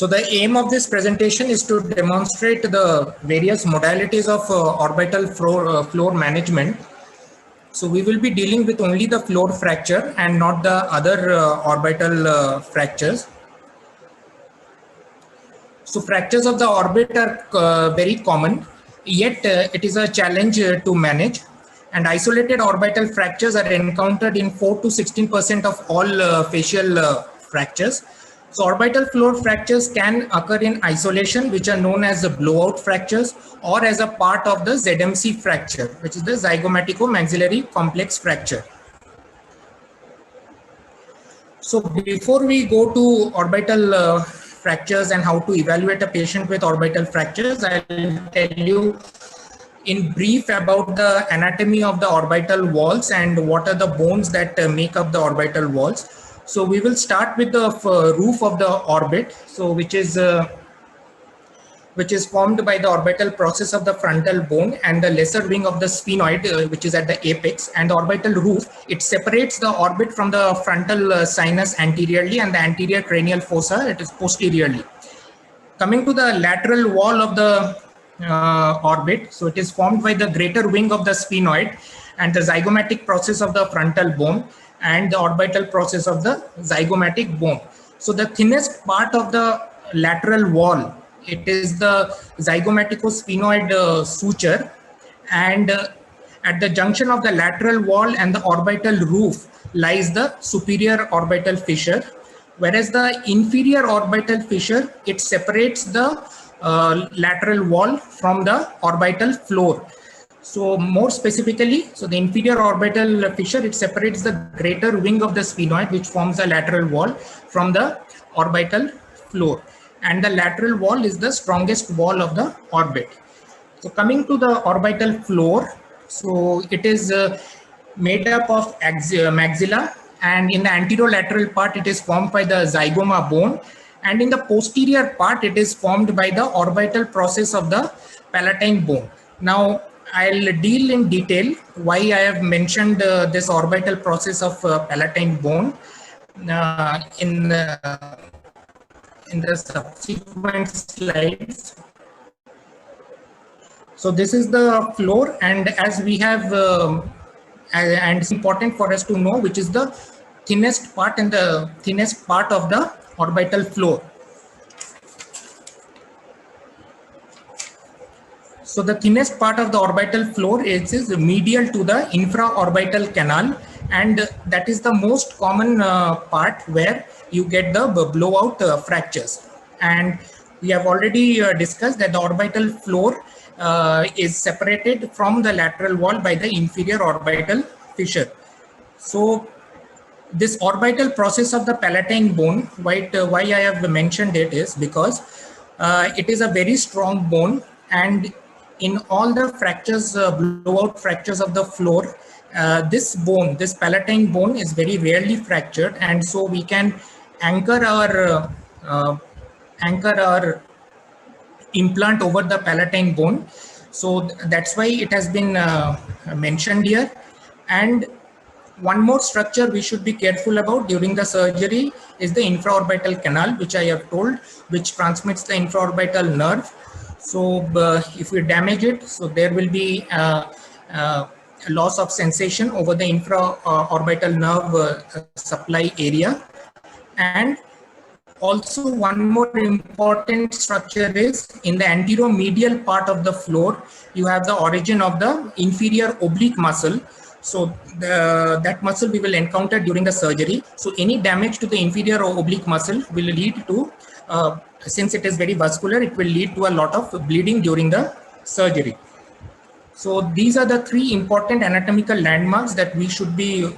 So the aim of this presentation is to demonstrate the various modalities of orbital floor management. So we will be dealing with only the floor fracture and not the other orbital fractures. So fractures of the orbit are very common, yet it is a challenge to manage. And isolated orbital fractures are encountered in 4 to 16% of all facial fractures. So orbital floor fractures can occur in isolation, which are known as the blowout fractures, or as a part of the ZMC fracture, which is the zygomatico-maxillary complex fracture. So before we go to orbital fractures and how to evaluate a patient with orbital fractures, I'll tell you in brief about the anatomy of the orbital walls and what are the bones that make up the orbital walls. So we will start with the roof of the orbit, so which is formed by the orbital process of the frontal bone and the lesser wing of the sphenoid, which is at the apex, and the orbital roof. It separates the orbit from the frontal sinus anteriorly and the anterior cranial fossa, it is posteriorly. Coming to the lateral wall of the orbit, so it is formed by the greater wing of the sphenoid and the zygomatic process of the frontal bone and the orbital process of the zygomatic bone. So the thinnest part of the lateral wall, it is the zygomatico-sphenoid suture, and at the junction of the lateral wall and the orbital roof lies the superior orbital fissure, whereas the inferior orbital fissure, it separates the lateral wall from the orbital floor. So more specifically, so the inferior orbital fissure, it separates the greater wing of the sphenoid, which forms the lateral wall, from the orbital floor. And the lateral wall is the strongest wall of the orbit. So coming to the orbital floor, so it is made up of maxilla, and in the anterolateral part, it is formed by the zygoma bone, and in the posterior part, it is formed by the orbital process of the palatine bone. Now, I'll deal in detail why I have mentioned this orbital process of palatine bone in the subsequent slides. So this is the floor, and as we have, and it's important for us to know which is the thinnest part and the thinnest part of the orbital floor. So the thinnest part of the orbital floor is medial to the infraorbital canal, and that is the most common part where you get the blowout fractures. And we have already discussed that the orbital floor is separated from the lateral wall by the inferior orbital fissure. So this orbital process of the palatine bone, why I have mentioned it is because it is a very strong bone, and in all the fractures, blowout fractures of the floor, this bone, this palatine bone is very rarely fractured, and so we can anchor our implant over the palatine bone. So that's why it has been mentioned here. And one more structure we should be careful about during the surgery is the infraorbital canal, which I have told, which transmits the infraorbital nerve. So if we damage it, so there will be a loss of sensation over the infraorbital nerve supply area. And also one more important structure is in the anteromedial part of the floor, you have the origin of the inferior oblique muscle. So that muscle we will encounter during the surgery. So any damage to the inferior oblique muscle will lead to, since it is very vascular, it will lead to a lot of bleeding during the surgery. So these are the three important anatomical landmarks that we should be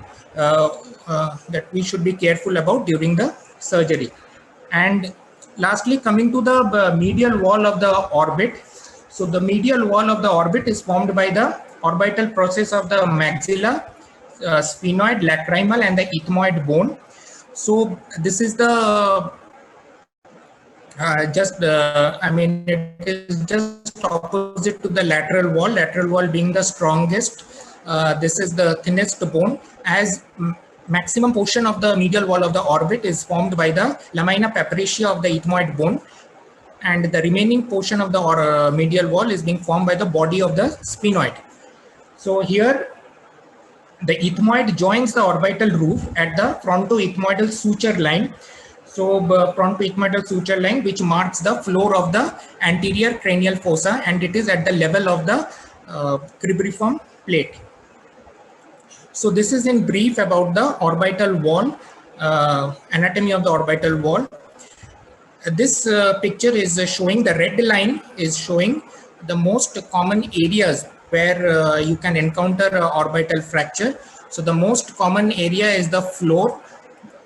careful about during the surgery. And lastly, coming to the medial wall of the orbit. So the medial wall of the orbit is formed by the orbital process of the maxilla, sphenoid, lacrimal, and the ethmoid bone. So this is the it is just opposite to the lateral wall being the strongest. This is the thinnest bone. As maximum portion of the medial wall of the orbit is formed by the lamina papyracea of the ethmoid bone, and the remaining portion of the medial wall is being formed by the body of the sphenoid. So here the ethmoid joins the orbital roof at the frontoethmoidal suture line. So frontoethmoidal suture line, which marks the floor of the anterior cranial fossa, and it is at the level of the cribriform plate. So this is in brief about the orbital wall, anatomy of the orbital wall. This picture is showing, the red line is showing the most common areas where you can encounter orbital fracture. So the most common area is the floor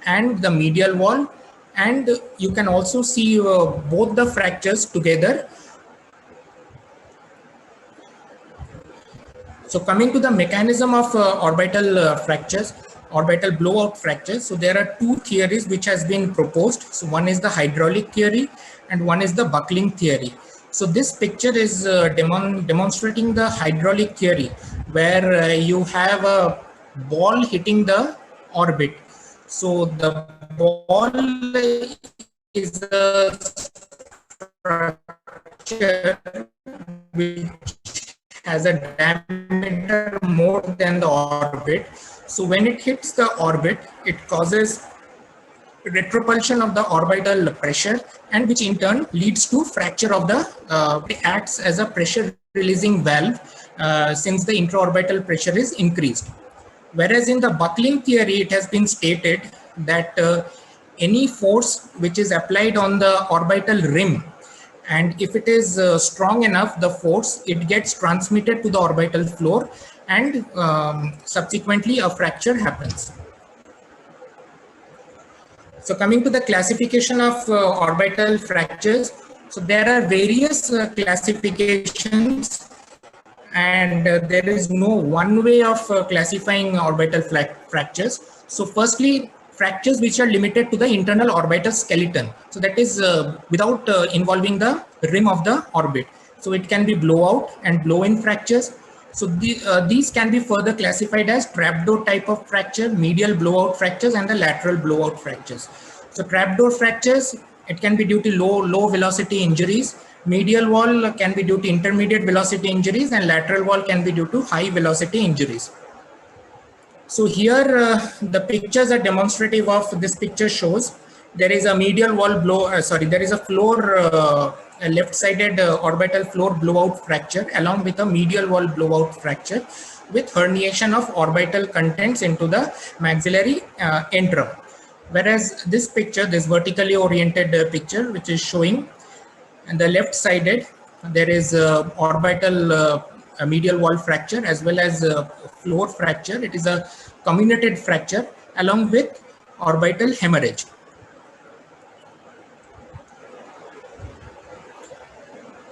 and the medial wall, and you can also see both the fractures together. So coming to the mechanism of orbital fractures, orbital blowout fractures. So there are two theories which has been proposed. So one is the hydraulic theory and one is the buckling theory. So this picture is demonstrating the hydraulic theory, where you have a ball hitting the orbit. So the ball is a structure which has a diameter more than the orbit. So when it hits the orbit, it causes retropulsion of the orbital pressure, and which in turn leads to fracture of the, it acts as a pressure releasing valve since the intraorbital pressure is increased. Whereas in the buckling theory, it has been stated that any force which is applied on the orbital rim, and if it is strong enough, the force, it gets transmitted to the orbital floor, and subsequently a fracture happens. So coming to the classification of orbital fractures, so there are various classifications, and there is no one way of classifying orbital fractures. So firstly, fractures which are limited to the internal orbital skeleton. So that is without involving the rim of the orbit. So it can be blowout and blow-in fractures. So these can be further classified as trapdoor type of fracture, medial blowout fractures, and the lateral blowout fractures. So trapdoor fractures, it can be due to low velocity injuries. Medial wall can be due to intermediate velocity injuries, and lateral wall can be due to high velocity injuries. So here the pictures are demonstrative of, this picture shows there is a medial wall there is a floor, a left-sided orbital floor blowout fracture along with a medial wall blowout fracture with herniation of orbital contents into the maxillary antrum. Whereas this picture, this vertically oriented picture, which is showing, and the left-sided, there is orbital medial wall fracture as well as floor fracture. It is a comminuted fracture along with orbital hemorrhage.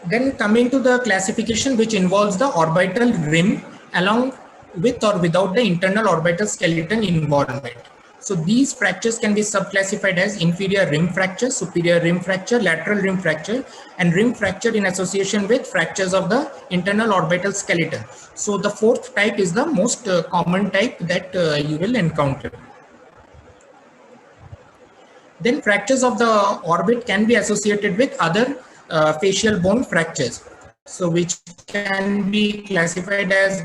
Then coming to the classification which involves the orbital rim along with or without the internal orbital skeleton involvement. So these fractures can be subclassified as inferior rim fracture, superior rim fracture, lateral rim fracture, and rim fracture in association with fractures of the internal orbital skeleton. So the fourth type is the most common type that you will encounter. Then fractures of the orbit can be associated with other facial bone fractures. So which can be classified as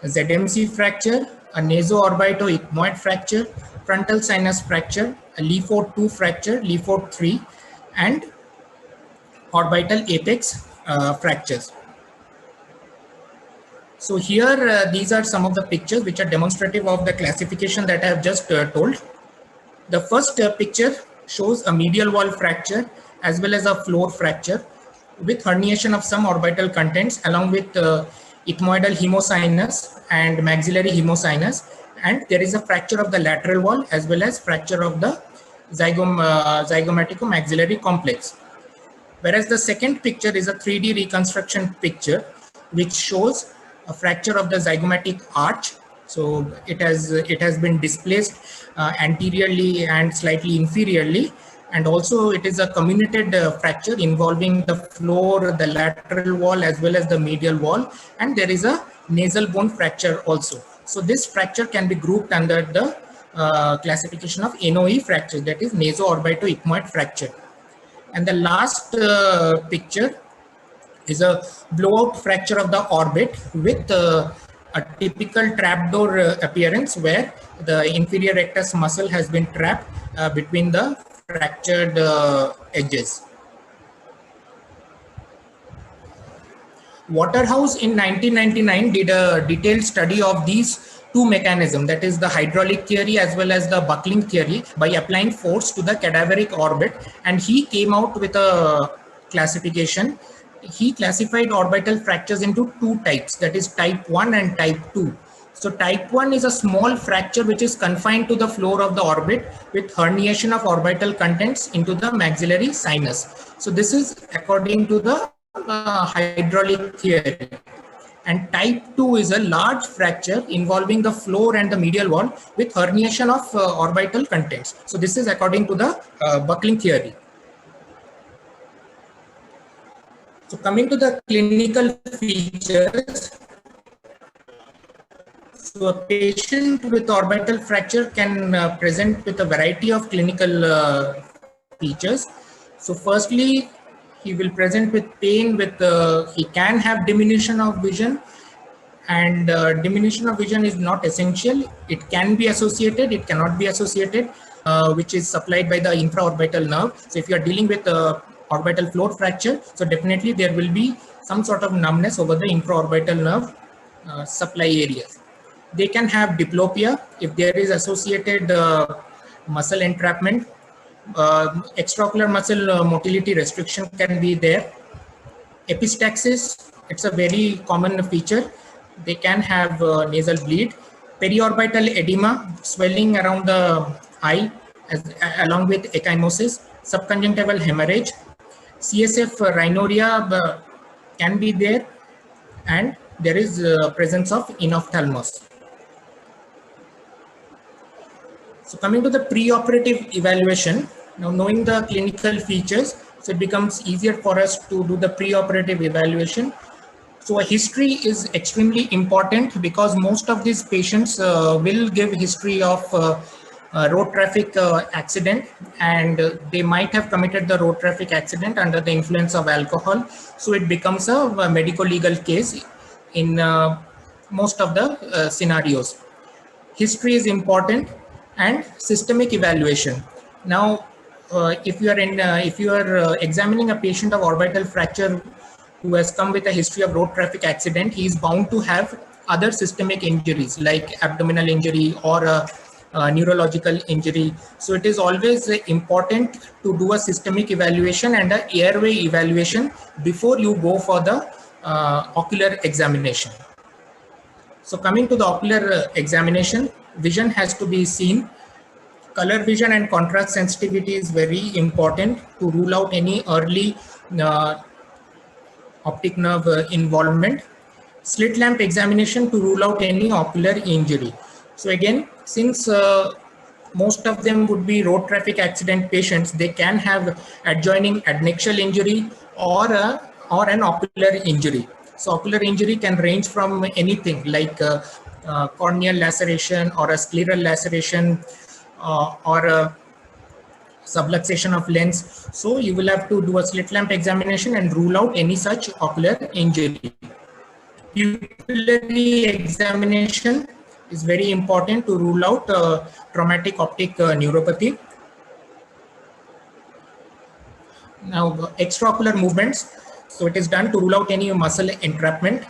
ZMC fracture, a naso-orbito-ethmoid fracture, frontal sinus fracture, a Lefort-2 fracture, Lefort-3, and orbital apex fractures. So here these are some of the pictures which are demonstrative of the classification that I have just told. The first picture shows a medial wall fracture as well as a floor fracture with herniation of some orbital contents along with ethmoidal hemosinus and maxillary hemosinus, and there is a fracture of the lateral wall as well as fracture of the zygomatico-maxillary complex. Whereas the second picture is a 3D reconstruction picture which shows a fracture of the zygomatic arch. So it has been displaced anteriorly and slightly inferiorly, and also it is a comminuted fracture involving the floor, the lateral wall as well as the medial wall, and there is a nasal bone fracture also. So this fracture can be grouped under the classification of NOE fracture, that is naso-orbito-ethmoid fracture. And the last picture is a blowout fracture of the orbit with a typical trapdoor appearance, where the inferior rectus muscle has been trapped between the fractured edges. Waterhouse in 1999 did a detailed study of these two mechanisms, that is the hydraulic theory as well as the buckling theory, by applying force to the cadaveric orbit, and he came out with a classification. He classified orbital fractures into two types, that is type 1 and type 2. So type 1 is a small fracture which is confined to the floor of the orbit with herniation of orbital contents into the maxillary sinus. So this is according to the hydraulic theory. And type 2 is a large fracture involving the floor and the medial wall with herniation of orbital contents. So this is according to the buckling theory. So coming to the clinical features, so a patient with orbital fracture can present with a variety of clinical features. So firstly, he will present with pain, he can have diminution of vision, and diminution of vision is not essential. It can be associated, it cannot be associated, which is supplied by the infraorbital nerve. So if you are dealing with orbital floor fracture, so definitely there will be some sort of numbness over the infraorbital nerve supply areas. They can have diplopia if there is associated muscle entrapment. Extraocular muscle motility restriction can be there. Epistaxis, it's a very common feature. They can have nasal bleed. Periorbital edema, swelling around the eye along with ecchymosis. Subconjunctival hemorrhage. CSF rhinorrhea can be there, and there is presence of enophthalmos. So coming to the preoperative evaluation, now knowing the clinical features, so it becomes easier for us to do the preoperative evaluation. So a history is extremely important because most of these patients will give history of road traffic accident, and they might have committed the road traffic accident under the influence of alcohol. So it becomes a medico-legal case in most of the scenarios. History is important, and systemic evaluation. Now, if you are examining a patient of orbital fracture who has come with a history of road traffic accident, he is bound to have other systemic injuries like abdominal injury or a neurological injury. So it is always important to do a systemic evaluation and an airway evaluation before you go for the ocular examination. So coming to the ocular examination, vision has to be seen. Color vision and contrast sensitivity is very important to rule out any early optic nerve involvement. Slit lamp examination to rule out any ocular injury. So again, since most of them would be road traffic accident patients, they can have adjoining adnexal injury or an ocular injury. So ocular injury can range from anything like corneal laceration or a scleral laceration or a subluxation of lens. So you will have to do a slit lamp examination and rule out any such ocular injury. Pupillary examination is very important to rule out traumatic optic neuropathy. Now, extraocular movements. So it is done to rule out any muscle entrapment.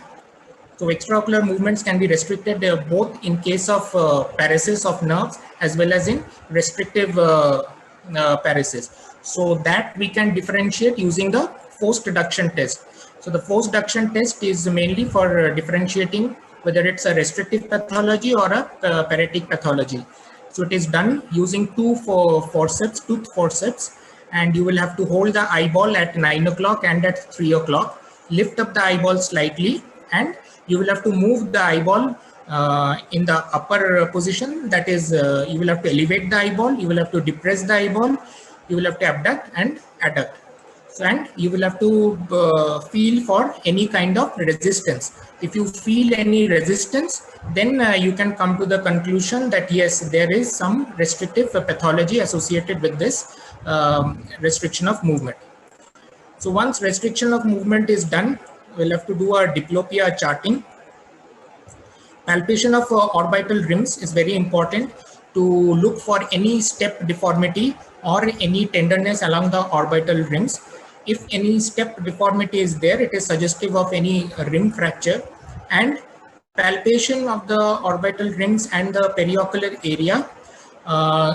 So extraocular movements can be restricted both in case of paresis of nerves as well as in restrictive paresis. So that we can differentiate using the forced reduction test. So the forced reduction test is mainly for differentiating whether it's a restrictive pathology or a paretic pathology. So it is done using tooth forceps, and you will have to hold the eyeball at 9 o'clock and at 3 o'clock, lift up the eyeball slightly, and you will have to move the eyeball in the upper position. That is, you will have to elevate the eyeball, you will have to depress the eyeball, you will have to abduct and adduct. And you will have to feel for any kind of resistance. If you feel any resistance, then you can come to the conclusion that yes, there is some restrictive pathology associated with this restriction of movement. So once restriction of movement is done, we'll have to do a diplopia charting. Palpation of orbital rims is very important to look for any step deformity or any tenderness along the orbital rims. If any step deformity is there, it is suggestive of any rim fracture. And palpation of the orbital rims and the periocular area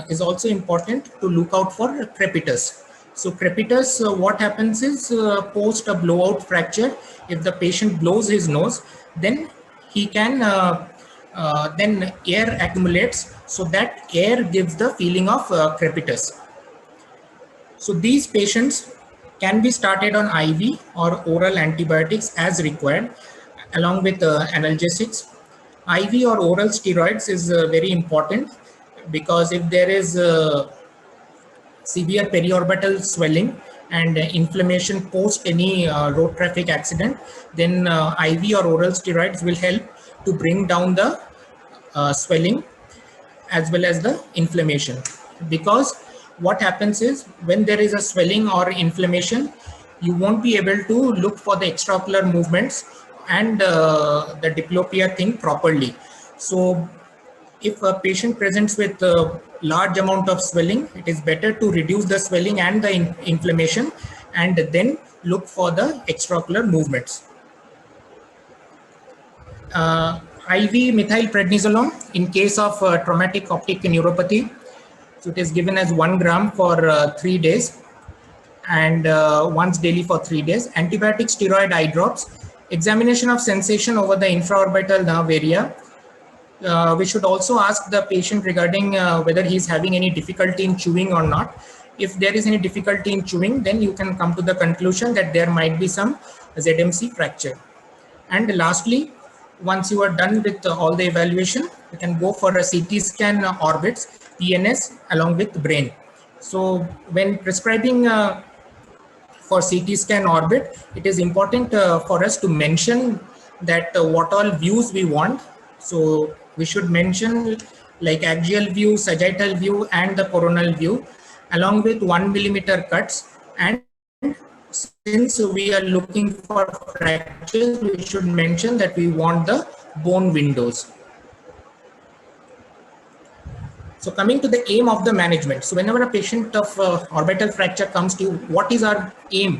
is also important to look out for crepitus. So crepitus, what happens is post a blowout fracture, if the patient blows his nose, then he can then air accumulates, so that air gives the feeling of crepitus. So these patients can be started on IV or oral antibiotics as required, along with analgesics. IV or oral steroids is very important, because if there is severe periorbital swelling and inflammation post any road traffic accident, then IV or oral steroids will help to bring down the swelling as well as the inflammation. Because what happens is, when there is a swelling or inflammation, you won't be able to look for the extraocular movements and the diplopia thing properly. So if a patient presents with a large amount of swelling, it is better to reduce the swelling and the inflammation and then look for the extraocular movements. IV methylprednisolone in case of traumatic optic neuropathy. So it is given as 1 gram for 3 days and once daily for 3 days. Antibiotic steroid eye drops. Examination of sensation over the infraorbital nerve area. We should also ask the patient regarding whether he is having any difficulty in chewing or not. If there is any difficulty in chewing, then you can come to the conclusion that there might be some ZMC fracture. And lastly, once you are done with all the evaluation, you can go for a CT scan orbits, PNS along with brain. So when prescribing for CT scan orbit, it is important for us to mention that what all views we want. So we should mention like axial view, sagittal view, and the coronal view, along with 1 millimeter cuts. And since we are looking for fractures, we should mention that we want the bone windows. So coming to the aim of the management. So whenever a patient of orbital fracture comes to you, what is our aim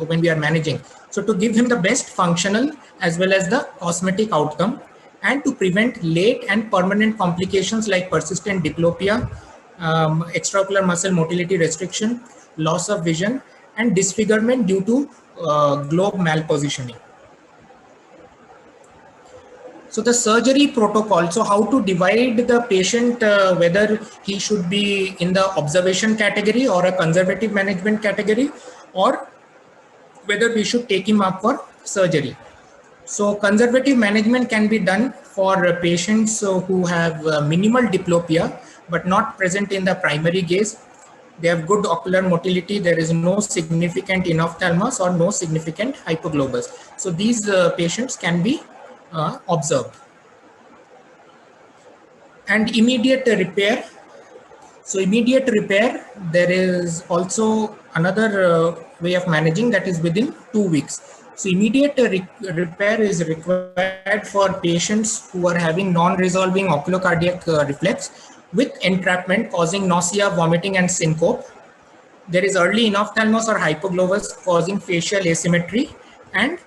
when we are managing? So to give him the best functional as well as the cosmetic outcome, and to prevent late and permanent complications like persistent diplopia, extraocular muscle motility restriction, loss of vision, and disfigurement due to globe malpositioning. So the surgery protocol, so how to divide the patient, whether he should be in the observation category or a conservative management category, or whether we should take him up for surgery. So conservative management can be done for patients who have minimal diplopia but not present in the primary gaze. They have good ocular motility. There is no significant enophthalmos or no significant hypoglobus. So these patients can be observed. And immediate repair. So immediate repair, there is also another way of managing, that is within 2 weeks. So immediate repair is required for patients who are having non-resolving oculocardiac reflex with entrapment causing nausea, vomiting, and syncope. There is early enophthalmos or hypoglobus causing facial asymmetry, and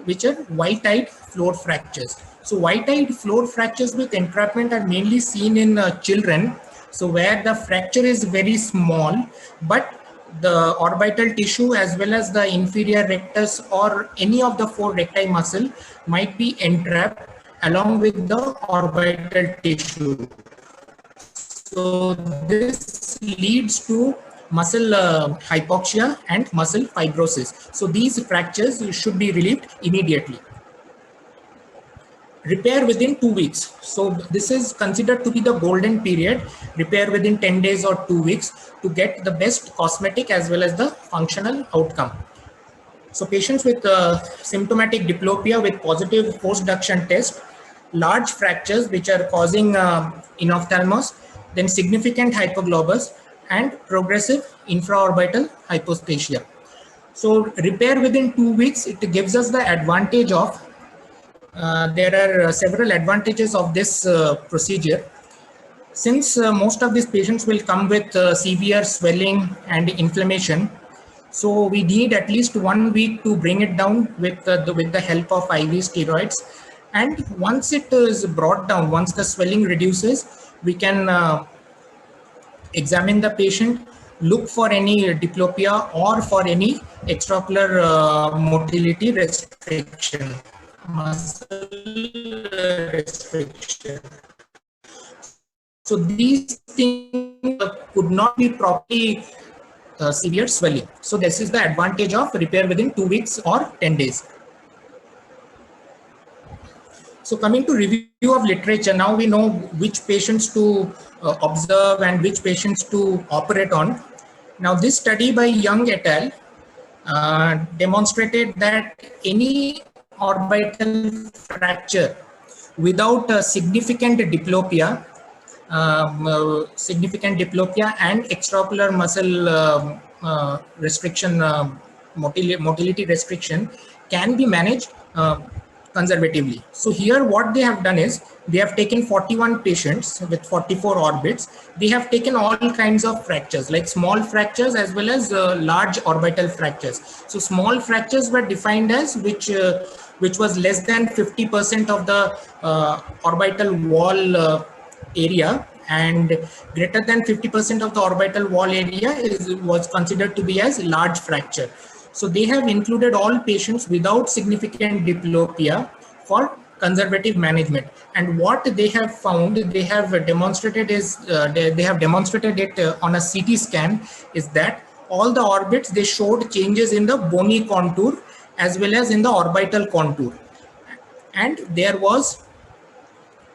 which are white-eyed floor fractures. So white-eyed floor fractures with entrapment are mainly seen in children. So where the fracture is very small, but the orbital tissue as well as the inferior rectus or any of the 4 recti muscle might be entrapped along with the orbital tissue. So this leads to muscle hypoxia and muscle fibrosis. So these fractures should be relieved immediately. repair within 2 weeks. So this is considered to be the golden period, repair within 10 days or 2 weeks, to get the best cosmetic as well as the functional outcome. So patients with symptomatic diplopia with positive post-duction test, large fractures which are causing enophthalmos, then significant hypoglobus and progressive infraorbital hypostasia. So repair within 2 weeks, it gives us the advantage of, there are several advantages of this procedure. Since most of these patients will come with severe swelling and inflammation, so we need at least 1 week to bring it down with the help of IV steroids. And once it is brought down, once the swelling reduces, we can examine the patient, look for any diplopia or for any extraocular motility restriction, muscle restriction. So these things could not be properly severe swelling. So this is the advantage of repair within 2 weeks or 10 days. So coming to review of literature, now we know which patients to observe and which patients to operate on. Now this study by Young et al. Demonstrated that any orbital fracture without significant diplopia and extraocular muscle restriction, motility restriction, can be managed conservatively. So here what they have done is, they have taken 41 patients with 44 orbits. They have taken all kinds of fractures, like small fractures as well as large orbital fractures. So small fractures were defined as which was less than 50% of the orbital wall area, and greater than 50% of the orbital wall area was considered to be as large fracture. So they have included all patients without significant diplopia for conservative management. And what they have found, they have demonstrated is, they have demonstrated it on a CT scan, is that all the orbits, they showed changes in the bony contour as well as in the orbital contour. And there was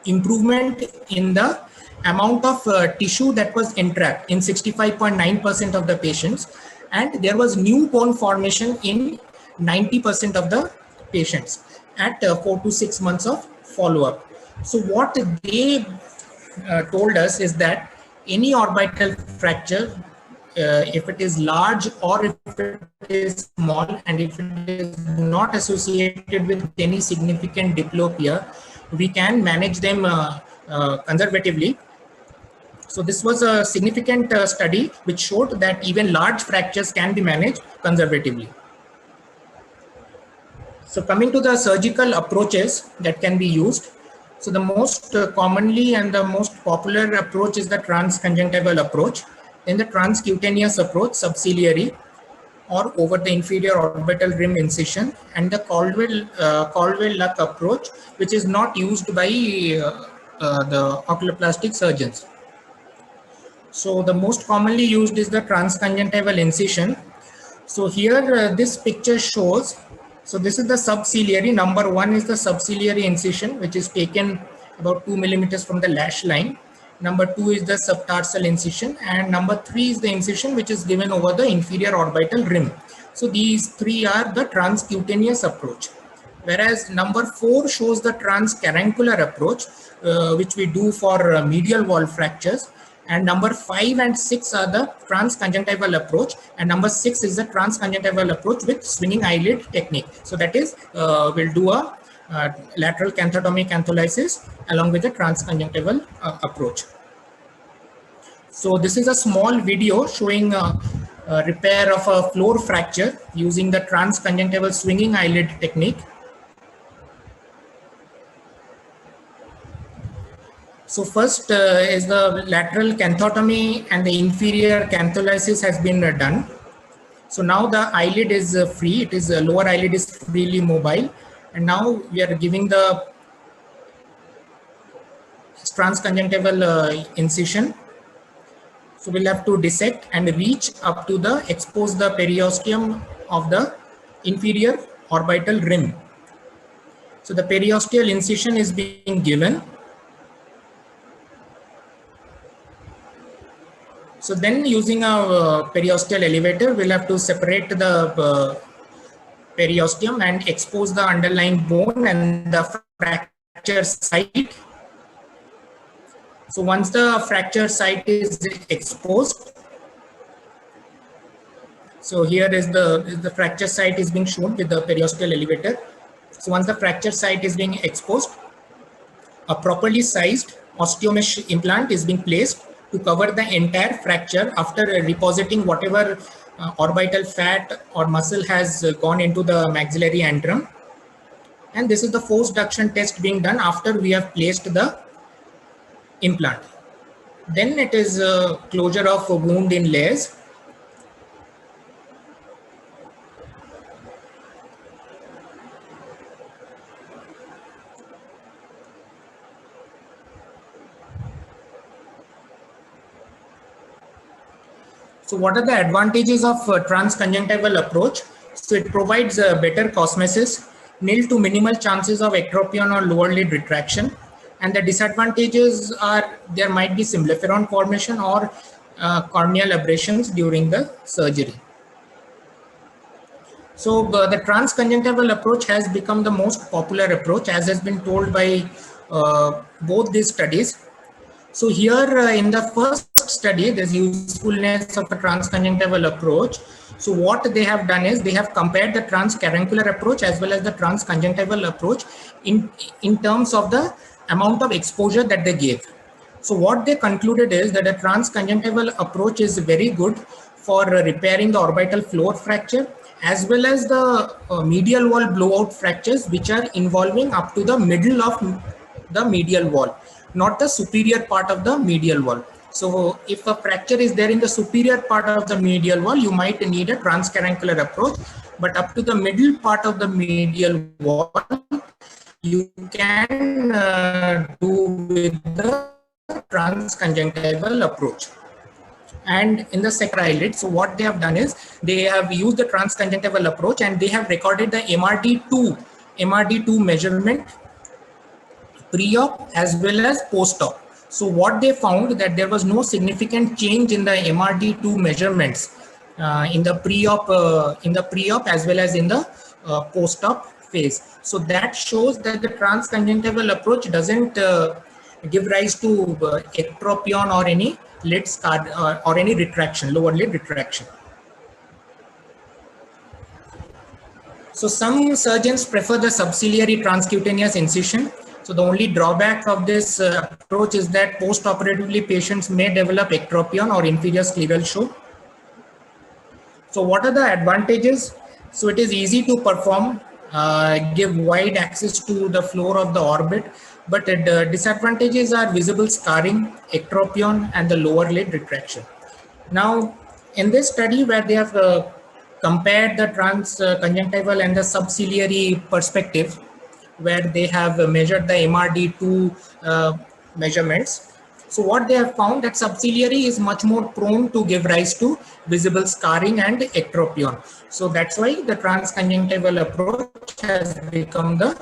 improvement in the amount of tissue that was entrapped in 65.9% of the patients, and there was new bone formation in 90% of the patients at 4 to 6 months of follow-up. So what they told us is that any orbital fracture, if it is large or if it is small, and if it is not associated with any significant diplopia, we can manage them conservatively. So this was a significant study which showed that even large fractures can be managed conservatively. So coming to the surgical approaches that can be used. So the most commonly and the most popular approach is the transconjunctival approach, then the transcutaneous approach, subciliary or over the inferior orbital rim incision, and the Caldwell-Luck approach, which is not used by the oculoplastic surgeons. So the most commonly used is the transconjunctival incision. So here this picture shows, so this is the subciliary. Number 1 is the subciliary incision, which is taken about 2 millimeters from the lash line. Number 2 is the subtarsal incision, and number 3 is the incision which is given over the inferior orbital rim. So these 3 are the transcutaneous approach. Whereas number 4 shows the transcaruncular approach, which we do for medial wall fractures. And number 5 and 6 are the transconjunctival approach, and number 6 is the transconjunctival approach with swinging eyelid technique. So that is, we'll do a lateral canthotomy cantholysis along with the transconjunctival approach. So this is a small video showing repair of a floor fracture using the transconjunctival swinging eyelid technique. So first is the lateral canthotomy, and the inferior cantholysis has been done. So now the eyelid is free, it is lower eyelid is freely mobile, and now we are giving the transconjunctival incision. So we'll have to dissect and reach up to the expose the periosteum of the inferior orbital rim. So the periosteal incision is being given. So then using a periosteal elevator, we'll have to separate the periosteum and expose the underlying bone and the fracture site. So once the fracture site is exposed, so here is the fracture site is being shown with the periosteal elevator. So once the fracture site is being exposed, a properly sized osteomesh implant is being placed to cover the entire fracture after repositing whatever orbital fat or muscle has gone into the maxillary antrum. And this is the force duction test being done after we have placed the implant. Then it is closure of wound in layers. So what are the advantages of transconjunctival approach? So it provides better cosmesis, nil to minimal chances of ectropion or lower lid retraction. And the disadvantages are there might be symblepharon formation or corneal abrasions during the surgery. So the transconjunctival approach has become the most popular approach, as has been told by both these studies. So here in the first study, the usefulness of a transconjunctival approach. So what they have done is they have compared the transcaruncular approach as well as the transconjunctival approach in terms of the amount of exposure that they gave. So what they concluded is that a transconjunctival approach is very good for repairing the orbital floor fracture as well as the medial wall blowout fractures which are involving up to the middle of the medial wall, not the superior part of the medial wall. So if a fracture is there in the superior part of the medial wall, you might need a transcaruncular approach, but up to the middle part of the medial wall, you can do with the transconjunctival approach. And in the second eyelid, so what they have done is they have used the transconjunctival approach and they have recorded the MRD2 measurement pre-op as well as post-op. So what they found that there was no significant change in the MRD2 measurements in the pre-op as well as in the post-op phase. So that shows that the transconjunctival approach doesn't give rise to ectropion or any lid scar or any retraction, lower lid retraction. So some surgeons prefer the subciliary transcutaneous incision. So the only drawback of this approach is that post-operatively patients may develop ectropion or inferior scleral show. So what are the advantages? So it is easy to perform, give wide access to the floor of the orbit, but the disadvantages are visible scarring, ectropion, and the lower lid retraction. Now, in this study where they have compared the transconjunctival and the subciliary perspective, where they have measured the MRD2 measurements. So what they have found that subciliary is much more prone to give rise to visible scarring and ectropion. So that's why the transconjunctival approach has become the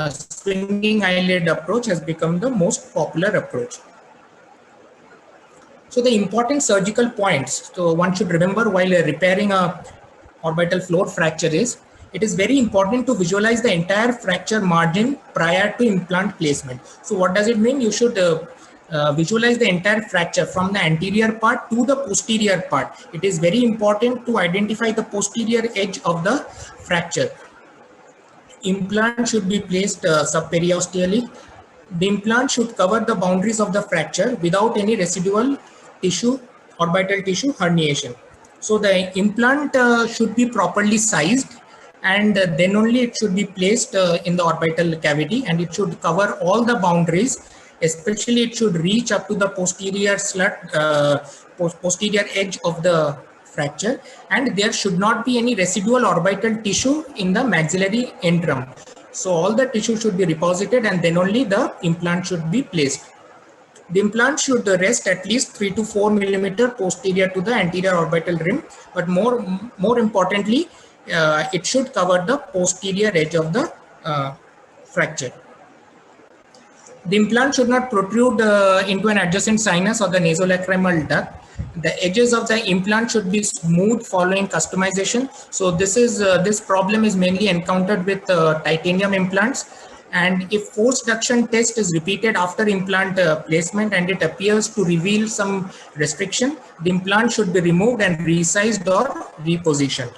swinging eyelid approach has become the most popular approach. So the important surgical points, so one should remember while repairing a orbital floor fracture is, it is very important to visualize the entire fracture margin prior to implant placement. So what does it mean? You should visualize the entire fracture from the anterior part to the posterior part. It is very important to identify the posterior edge of the fracture. Implant should be placed subperiosteally. The implant should cover the boundaries of the fracture without any residual tissue, orbital tissue herniation. So the implant should be properly sized, and then only it should be placed in the orbital cavity, and it should cover all the boundaries. Especially it should reach up to the posterior posterior edge of the fracture, and there should not be any residual orbital tissue in the maxillary antrum. So all the tissue should be reposited, and then only the implant should be placed. The implant should rest at least 3 to 4 millimeter posterior to the anterior orbital rim, but more importantly, it should cover the posterior edge of the fracture. The implant should not protrude into an adjacent sinus or the nasolacrimal duct. The edges of the implant should be smooth following customization. So this problem is mainly encountered with titanium implants. And if force duction test is repeated after implant placement and it appears to reveal some restriction, the implant should be removed and resized or repositioned.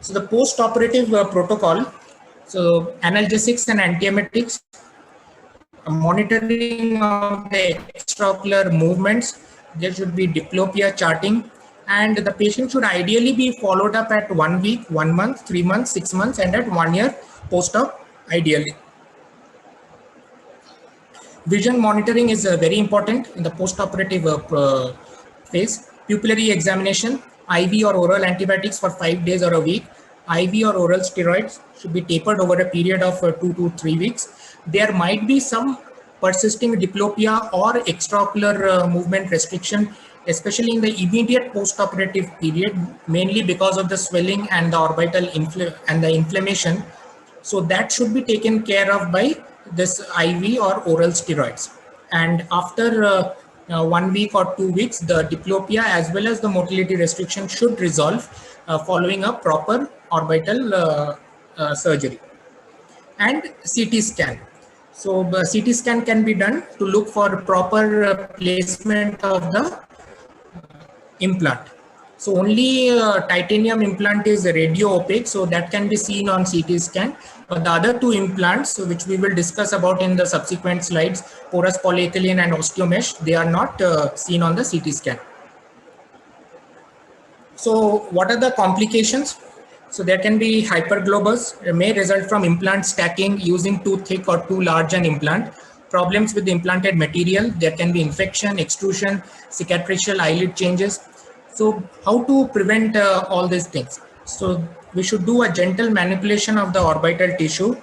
So the post-operative protocol, so analgesics and antiemetics, monitoring of the extraocular movements, there should be diplopia charting, and the patient should ideally be followed up at 1 week, 1 month, 3 months, 6 months, and at 1 year post-op ideally. Vision monitoring is very important in the post-operative phase. Pupillary examination, IV or oral antibiotics for 5 days or a week. IV or oral steroids should be tapered over a period of 2 to 3 weeks. There might be some persisting diplopia or extraocular movement restriction, especially in the immediate post-operative period, mainly because of the swelling and the orbital inflammation. So that should be taken care of by this IV or oral steroids. And after 1 week or 2 weeks, the diplopia as well as the motility restriction should resolve following a proper orbital surgery. And CT scan. So CT scan can be done to look for proper placement of the implant. So only titanium implant is radio opaque, so that can be seen on CT scan. But the other two implants, which we will discuss about in the subsequent slides, porous polyethylene and osteomesh, they are not seen on the CT scan. So what are the complications? So there can be hyperglobus, may result from implant stacking using too thick or too large an implant. Problems with the implanted material, there can be infection, extrusion, cicatricial eyelid changes. So how to prevent all these things? So we should do a gentle manipulation of the orbital tissue.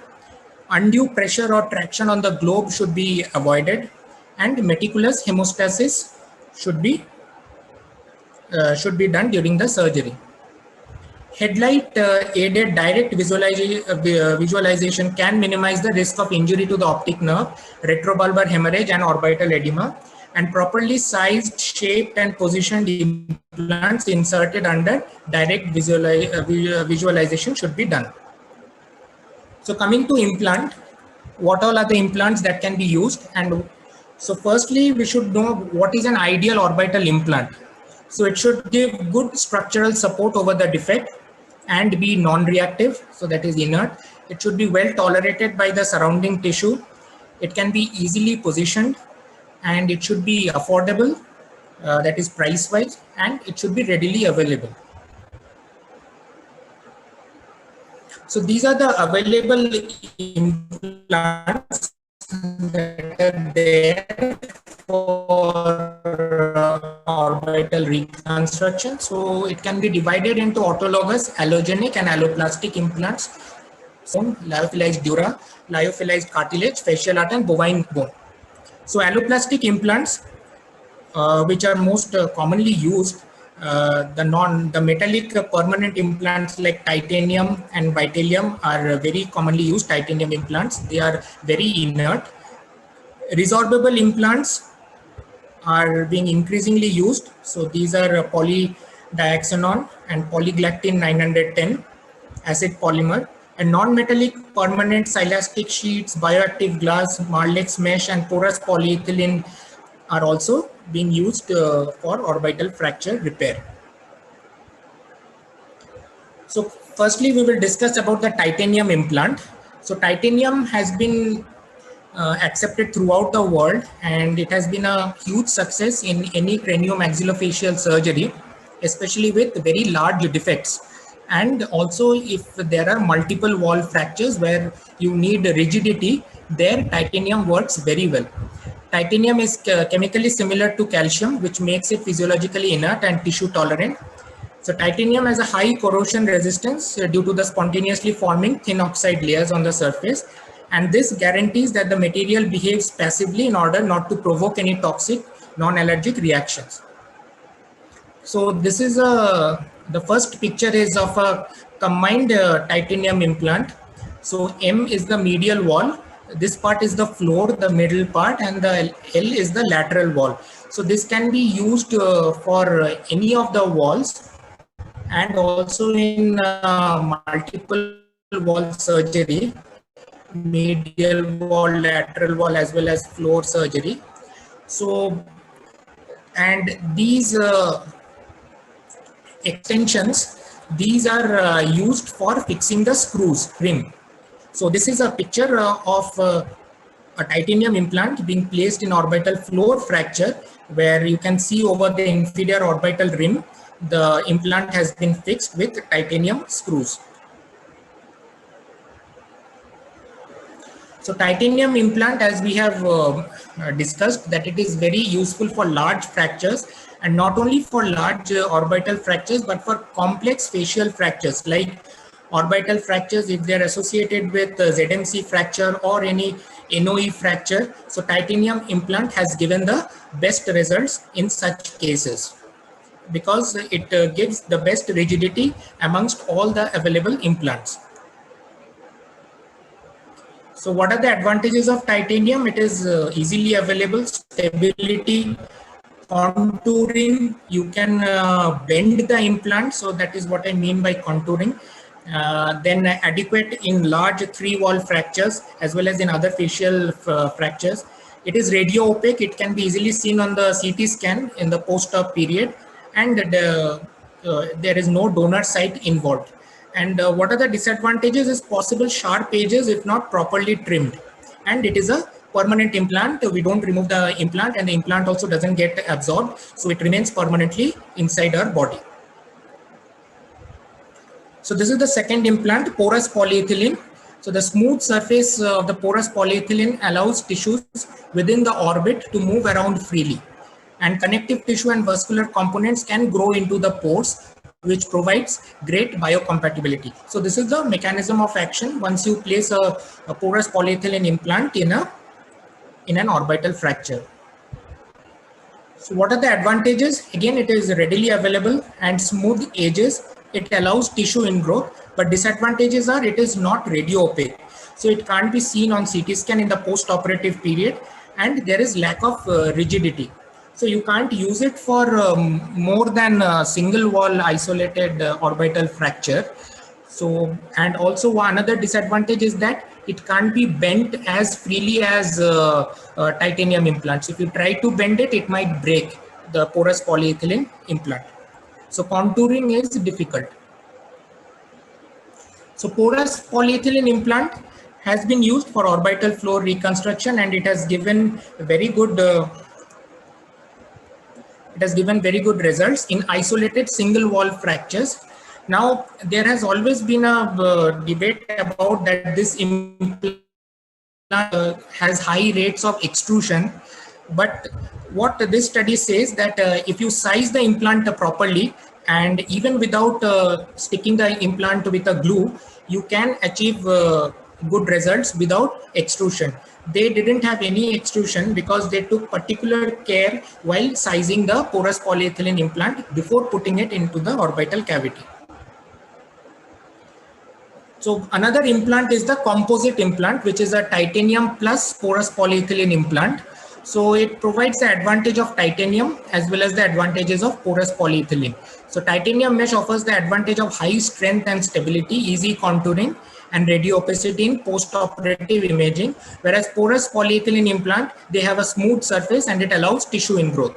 Undue pressure or traction on the globe should be avoided, and meticulous hemostasis should be done during the surgery. Headlight aided direct visualization can minimize the risk of injury to the optic nerve, retrobulbar hemorrhage, and orbital edema. And properly sized, shaped, and positioned implants inserted under direct visualization should be done. So coming to implant, what all are the implants that can be used? And so firstly, we should know what is an ideal orbital implant. So it should give good structural support over the defect and be non-reactive, so that is inert. It should be well tolerated by the surrounding tissue. It can be easily positioned, and it should be affordable, that is price-wise, and it should be readily available. So these are the available implants that are there for orbital reconstruction. So it can be divided into autologous, allogenic, and alloplastic implants. So lyophilized dura, lyophilized cartilage, fascial art, and bovine bone. So alloplastic implants, which are most commonly used, the metallic permanent implants like titanium and vitellium are very commonly used titanium implants. They are very inert. Resorbable implants are being increasingly used. So these are polydioxanone and polyglactin 910 acid polymer, and non-metallic permanent silastic sheets, bioactive glass, Marlex mesh, and porous polyethylene are also being used for orbital fracture repair. So firstly, we will discuss about the titanium implant. So titanium has been accepted throughout the world, and it has been a huge success in any craniomaxillofacial surgery, especially with very large defects. And also if there are multiple wall fractures where you need rigidity, there titanium works very well. Titanium is chemically similar to calcium, which makes it physiologically inert and tissue tolerant. So titanium has a high corrosion resistance due to the spontaneously forming thin oxide layers on the surface. And this guarantees that the material behaves passively in order not to provoke any toxic non-allergic reactions. So this is a The first picture is of a combined titanium implant. So M is the medial wall. This part is the floor, the middle part, and the L is the lateral wall. So this can be used for any of the walls, and also in multiple wall surgery, medial wall, lateral wall, as well as floor surgery. So, and these extensions, these are used for fixing the screws rim. So this is a picture of a titanium implant being placed in orbital floor fracture, where you can see over the inferior orbital rim the implant has been fixed with titanium screws. So titanium implant, as we have discussed, that it is very useful for large fractures, and not only for large orbital fractures, but for complex facial fractures like orbital fractures if they are associated with ZMC fracture or any NOE fracture. So titanium implant has given the best results in such cases because it gives the best rigidity amongst all the available implants. So what are the advantages of titanium? It is easily available, stability, contouring. You can bend the implant. So that is what I mean by contouring. Then adequate in large 3-wall fractures as well as in other facial fractures. It is radio opaque. It can be easily seen on the CT scan in the post-op period, and there is no donor site involved. And what are the disadvantages is possible sharp edges if not properly trimmed. And it is a permanent implant. We don't remove the implant, and the implant also doesn't get absorbed. So it remains permanently inside our body. So this is the second implant, porous polyethylene. So the smooth surface of the porous polyethylene allows tissues within the orbit to move around freely. And connective tissue and vascular components can grow into the pores, which provides great biocompatibility. So this is the mechanism of action once you place a porous polyethylene implant in an orbital fracture. So what are the advantages? Again, it is readily available and smooth edges. It allows tissue ingrowth, but disadvantages are it is not radio opaque. So it can't be seen on CT scan in the post-operative period, and there is lack of rigidity. So you can't use it for more than a single wall isolated orbital fracture. So, and also another disadvantage is that it can't be bent as freely as titanium implants. If you try to bend it, it might break the porous polyethylene implant. So contouring is difficult. So porous polyethylene implant has been used for orbital floor reconstruction, and it has given very good results in isolated single wall fractures. Now, there has always been a debate about that this implant has high rates of extrusion, but what this study says that if you size the implant properly, and even without sticking the implant with a glue, you can achieve good results without extrusion. They didn't have any extrusion because they took particular care while sizing the porous polyethylene implant before putting it into the orbital cavity. So another implant is the composite implant, which is a titanium plus porous polyethylene implant. So it provides the advantage of titanium as well as the advantages of porous polyethylene. So titanium mesh offers the advantage of high strength and stability, easy contouring, and radio opacity in post-operative imaging, whereas porous polyethylene implant, they have a smooth surface and it allows tissue ingrowth.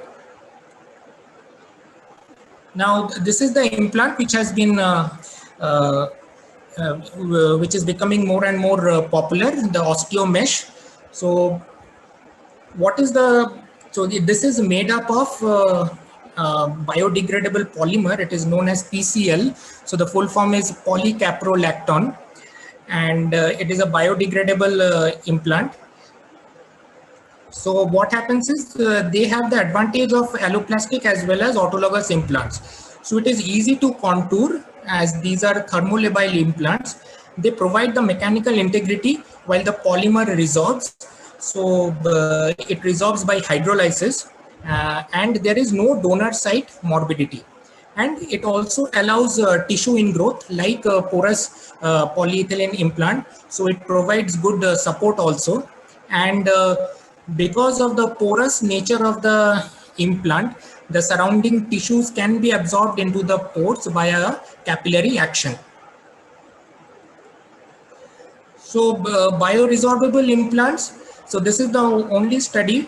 Now, this is the implant which has been which is becoming more and more popular, the OsteoMesh. So what is this is made up of biodegradable polymer. It is known as PCL. So the full form is polycaprolactone, and it is a biodegradable implant. So what happens is they have the advantage of alloplastic as well as autologous implants. So it is easy to contour as these are thermolabile implants. They provide the mechanical integrity while the polymer resorbs. So it resorbs by hydrolysis, and there is no donor site morbidity. And it also allows tissue ingrowth like porous polyethylene implant. So it provides good support also. And because of the porous nature of the implant, the surrounding tissues can be absorbed into the pores via capillary action. So bioresorbable implants. So this is the only study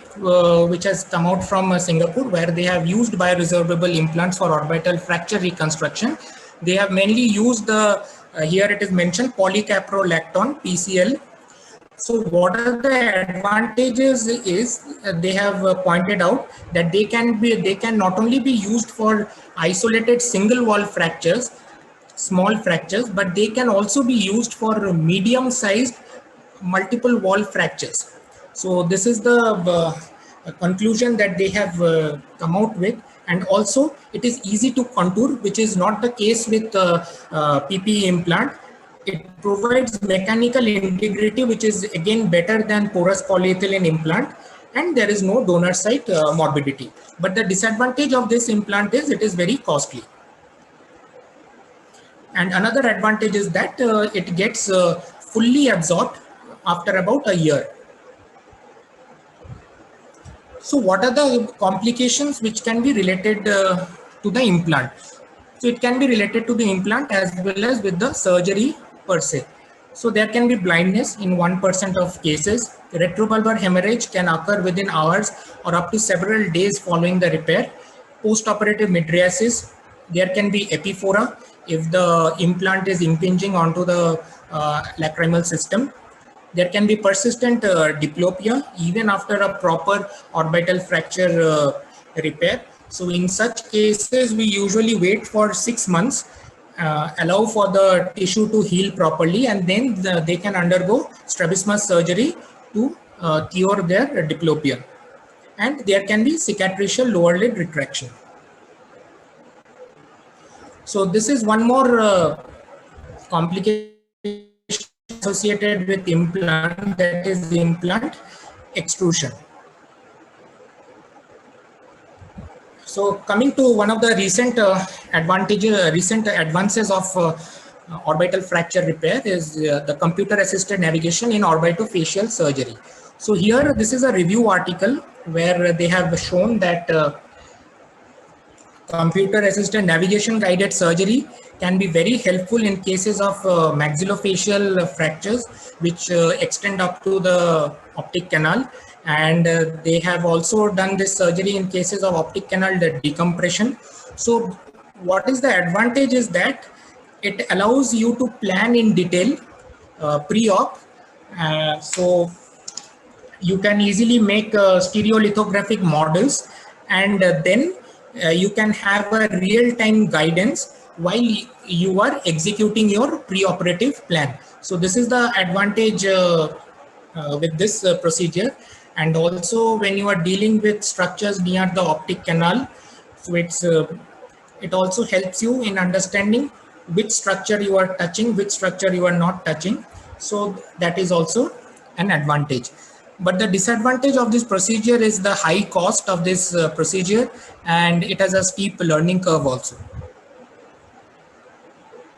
which has come out from Singapore, where they have used bioresorbable implants for orbital fracture reconstruction. They have mainly used the, here it is mentioned, polycaprolactone, PCL. So what are the advantages is they have pointed out that they can not only be used for isolated single wall fractures, small fractures, but they can also be used for medium sized multiple wall fractures. So this is the conclusion that they have come out with. And also it is easy to contour, which is not the case with PPE implant. It provides mechanical integrity, which is again better than porous polyethylene implant, and there is no donor site morbidity. But the disadvantage of this implant is it is very costly. And another advantage is that it gets fully absorbed after about a year. So what are the complications which can be related to the implant? So it can be related to the implant as well as with the surgery per se. So there can be blindness in 1% of cases. Retrobulbar hemorrhage can occur within hours or up to several days following the repair. Post-operative mydriasis, there can be epiphora if the implant is impinging onto the lacrimal system. There can be persistent diplopia even after a proper orbital fracture repair. So in such cases, we usually wait for 6 months, allow for the tissue to heal properly, and then they can undergo strabismus surgery to cure their diplopia. And there can be cicatricial lower lid retraction. So this is one more complication associated with implant, that is the implant extrusion. So coming to one of the recent recent advances of orbital fracture repair is the computer assisted navigation in orbitofacial surgery. So here this is a review article where they have shown that computer assisted navigation guided surgery can be very helpful in cases of maxillofacial fractures which extend up to the optic canal. And they have also done this surgery in cases of optic canal decompression. So what is the advantage is that it allows you to plan in detail pre-op. So you can easily make stereolithographic models, and then you can have a real-time guidance while you are executing your pre-operative plan. So this is the advantage with this procedure. And also when you are dealing with structures near the optic canal, so it also helps you in understanding which structure you are touching, which structure you are not touching. So that is also an advantage. But the disadvantage of this procedure is the high cost of this procedure, and it has a steep learning curve also.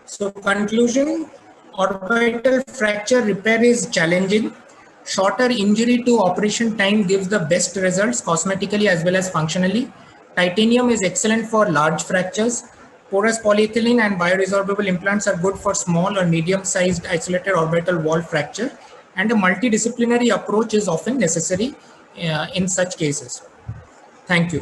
So conclusion, orbital fracture repair is challenging. Shorter injury to operation time gives the best results cosmetically as well as functionally. Titanium is excellent for large fractures. Porous polyethylene and bioresorbable implants are good for small or medium-sized isolated orbital wall fracture, and a multidisciplinary approach is often necessary in such cases. Thank you.